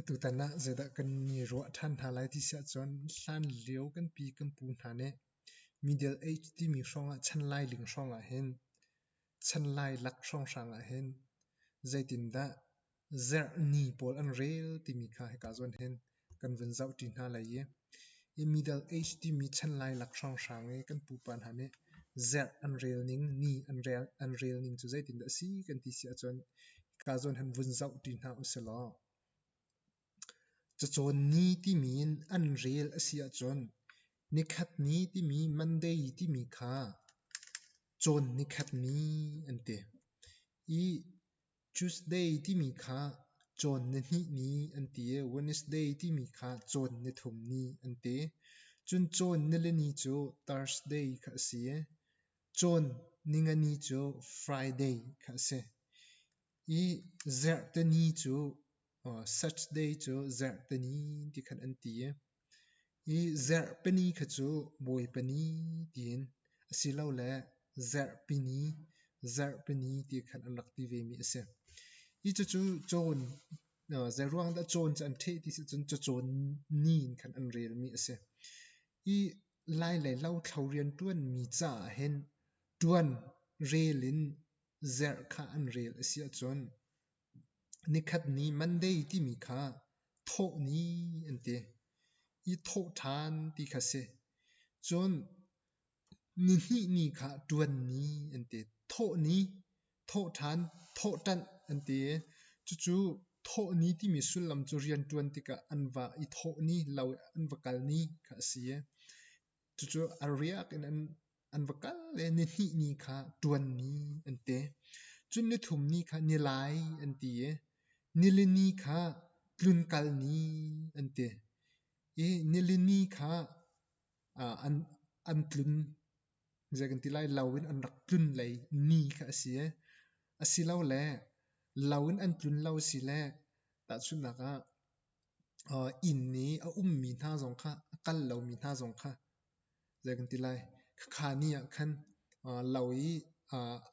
tu tana zeda kan ni ro than thalai ti sia chon hlan leo kan pi kan pu thane middle age ti mi hronga chan lai ling hronga hen chan lai lak hrong hranga hen zaitin da zer ni pol an rel ti mi kha ka zon hen kan ven zau ti na lai ye i middle age ti mi chan lai lak hrong hrang e kan pu pan hane zer an rel ning ni an rel ning chu zaitin da si kan ti sia chon ka zon han ven zau ti na uselo chon ni ti min an rel asia chon nikhat ni ti mi monday ti mi kha chon nikhat ni ante i tuesday ti mi kha chon na ni ni ante wednesday ti mi kha chon na thum ni ante chon na le ni chu thursday kha si chon ninga ni chu friday kha se i zer te ni chu saturday chu zer te ni ti khan ante i zer pani kha chu boy pani tin asilo la zer pani ti khan anak ti ve mi ase i chu chon zeruang da chon chan the ti se chon ni khan an rel mi ase i lai lai lau thaurian tuan mi cha hen tuan relin zer kha an rel asia chon nikhat ni monday ti mi kha tho ni ante i tho than ti kha se chon ni hi ni kha tuan ni ante tho than tho tan ante chu tho ni ti mi sulam chu rian tuan ti ka anwa i tho ni lau anwa kal ni kha si chu ariak in an vakal le ni hi ni kha tuan ni ante chun ni thum ni kha ni lai ante ni le ni kha tlun kal ni ante e ni le ni kha an tlun zagan ti lai lawin an rak tlun lai ni kha si asilau le lawin an tlun lau si le ta chuna ka in ni a mi na zong kha kal lo mi na zong kha zagan ti lai kha ni khan lawi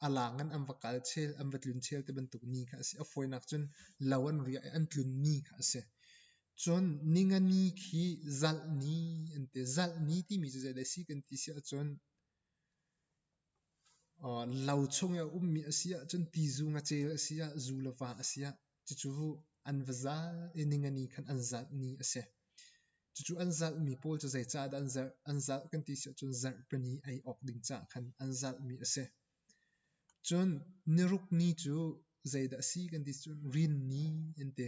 alangan am vakal chel am vatlun chel te ban tuk ni kha si a foinak chun lawan ria an tlun ni kha se chon ninga ni khi zal ni ante zal ni ti mi chu da si kan ti sia chon lau chung ya mi asia chon ti zu nga chel asia zu lawa asia chu an vazal ninga ni khan an zal ni ase chu an zal mi pol chu zai cha da an zal kan ti sia chon zar pani ai ok ding cha khan an zal mi ase chon niruk ni chu zai da si kan ti chon rin ni ente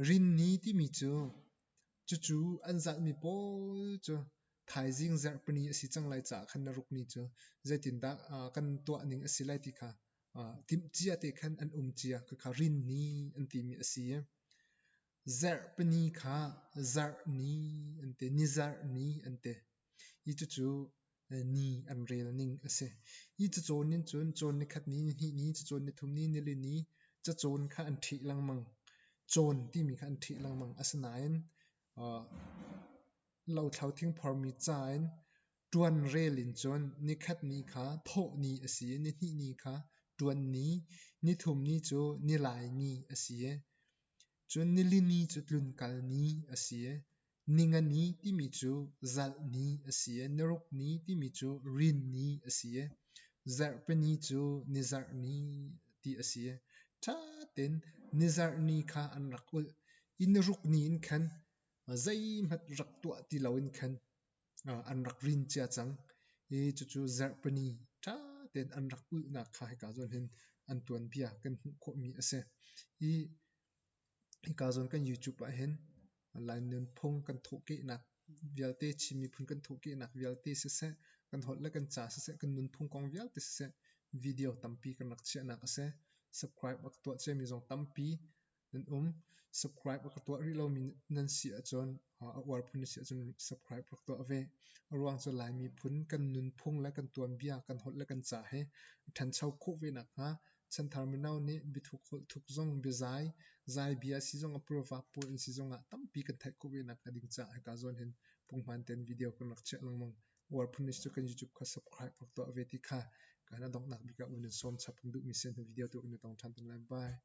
rin ni ti mi chu an zal mi pol chu thai jing zar pani asi chang lai cha khan na ruk ni chu zaitin da kan to ning asilai ti kha tim chia te khan an chia ka kha rin ni an ti mi asi zar pani kha zar ni ante ni zar ni ante i chu ni an rel ning ase i chu chon nin chon ni khat ni hi ni chu chon ni thum ni ni le ni cha chon kha an thi lang mang chon ti mi kha an thi lang mang asanain lo thlau thing phor mi chain tuan relin chon ni khat ni kha tho ni asi ni hi ni kha tuan ni thum ni chu ni lai ni asi chun ni li ni chu tlun kal ni asi ninga ni ti mi chu zal ni asi neruk ni ti mi chu rin ni asi zar pe ni chu ni zar ni ti asi tha ten ni zar ni kha an rakul in ruk ni in khan zai mat rak tu ti lawin khan an rak rin cha chang e chu zar pe ni tha ten an rakul na kha ka zon hen an tuan pia kan kho mi ase i ka zon kan youtube a hen line nun phong kan thoke na vialte chimi phun kan thoke na vialte se kan hol la kan cha se kan nun phong kong vialte se video tampi kan rak che na ka se subscribe ak to che mi zong tampi nan subscribe ak to ri lo min nan si a chon war phun si a chon subscribe ak to ave arwang cho lai mi phun kan nun phong la kan tuam bia kan hol la kan cha he than chau kho ve na ha chan terminal ni bi thuk zong bi zai bia si zong approve po in si zong tampi kan thai ko ve na ka ding cha ka zon hen pungman ten video kan rak che lang mang war phun ni chu kan youtube kha subscribe ak to ave ti kha kana dong nak bi ka un som chapung du mi sen video tu in tong than tan lai bye